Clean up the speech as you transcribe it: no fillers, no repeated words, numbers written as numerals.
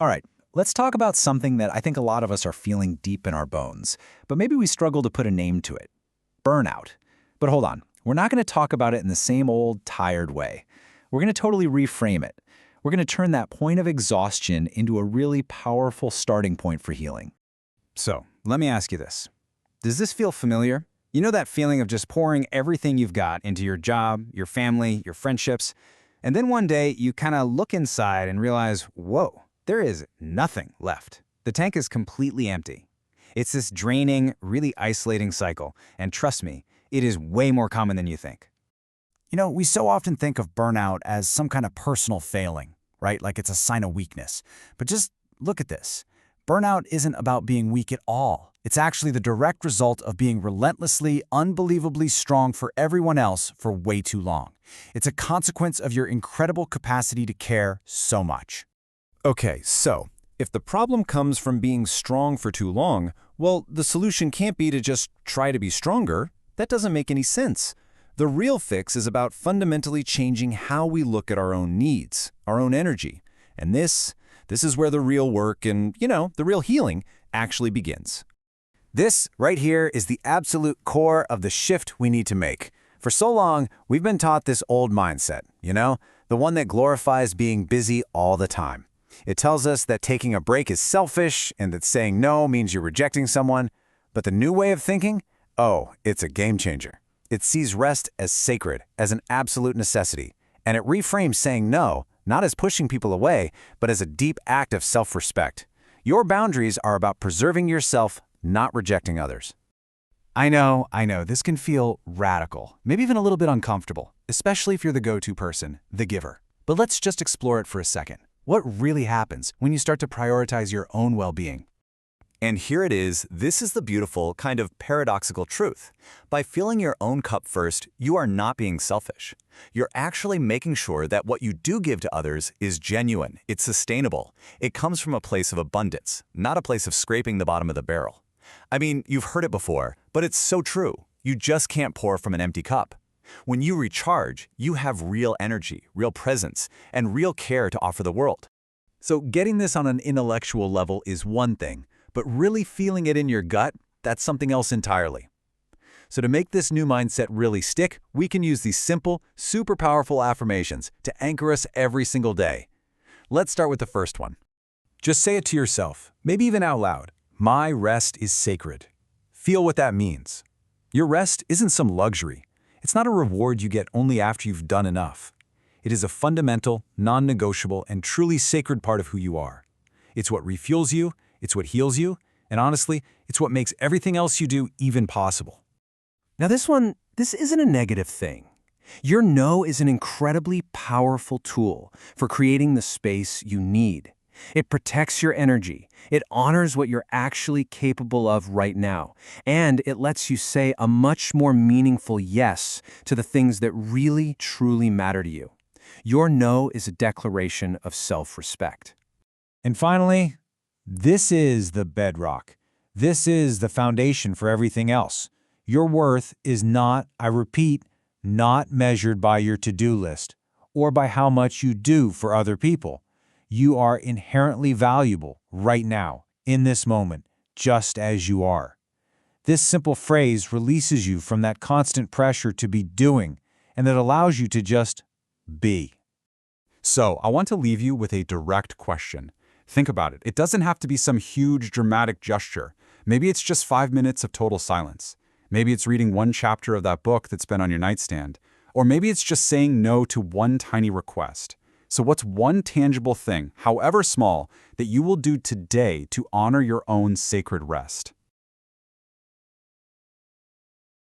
All right, let's talk about something that I think a lot of us are feeling deep in our bones, but maybe we struggle to put a name to it. Burnout. But hold on, we're not going to talk about it in the same old, tired way. We're going to totally reframe it. We're going to turn that point of exhaustion into a really powerful starting point for healing. So, let me ask you this. Does this feel familiar? You know that feeling of just pouring everything you've got into your job, your family, your friendships, and then one day you kind of look inside and realize, whoa, there is nothing left. The tank is completely empty. It's this draining, really isolating cycle, and trust me, it is way more common than you think. You know, we so often think of burnout as some kind of personal failing, right? Like it's a sign of weakness. But just look at this. Burnout isn't about being weak at all. It's actually the direct result of being relentlessly, unbelievably strong for everyone else for way too long. It's a consequence of your incredible capacity to care so much. Okay, so if the problem comes from being strong for too long, well, the solution can't be to just try to be stronger. That doesn't make any sense. The real fix is about fundamentally changing how we look at our own needs, our own energy. And this is where the real work and, the real healing actually begins. This right here is the absolute core of the shift we need to make. For so long, we've been taught this old mindset, the one that glorifies being busy all the time. It tells us that taking a break is selfish and that saying no means you're rejecting someone. But the new way of thinking? Oh, it's a game changer. It sees rest as sacred, as an absolute necessity, and it reframes saying no, not as pushing people away, but as a deep act of self-respect. Your boundaries are about preserving yourself, not rejecting others. I know, this can feel radical, maybe even a little bit uncomfortable, especially if you're the go-to person, the giver. But let's just explore it for a second. What really happens when you start to prioritize your own well-being? And here it is, this is the beautiful, kind of paradoxical truth. By filling your own cup first, you are not being selfish. You're actually making sure that what you do give to others is genuine, it's sustainable. It comes from a place of abundance, not a place of scraping the bottom of the barrel. I mean, you've heard it before, but it's so true. You just can't pour from an empty cup. When you recharge, you have real energy, real presence, and real care to offer the world. So getting this on an intellectual level is one thing, but really feeling it in your gut, that's something else entirely. So to make this new mindset really stick, we can use these simple, super powerful affirmations to anchor us every single day. Let's start with the first one. Just say it to yourself, maybe even out loud. My rest is sacred. Feel what that means. Your rest isn't some luxury. It's not a reward you get only after you've done enough. It is a fundamental, non-negotiable, and truly sacred part of who you are. It's what refuels you, it's what heals you, and honestly, it's what makes everything else you do even possible. Now this isn't a negative thing. Your no is an incredibly powerful tool for creating the space you need. It protects your energy, it honors what you're actually capable of right now, and it lets you say a much more meaningful yes to the things that really, truly matter to you. Your no is a declaration of self-respect. And finally, this is the bedrock. This is the foundation for everything else. Your worth is not, I repeat, not measured by your to-do list or by how much you do for other people. You are inherently valuable right now, in this moment, just as you are. This simple phrase releases you from that constant pressure to be doing, and it allows you to just be. So, I want to leave you with a direct question. Think about it. It doesn't have to be some huge, dramatic gesture. Maybe it's just 5 minutes of total silence. Maybe it's reading one chapter of that book that's been on your nightstand. Or maybe it's just saying no to one tiny request. So what's one tangible thing, however small, that you will do today to honor your own sacred rest?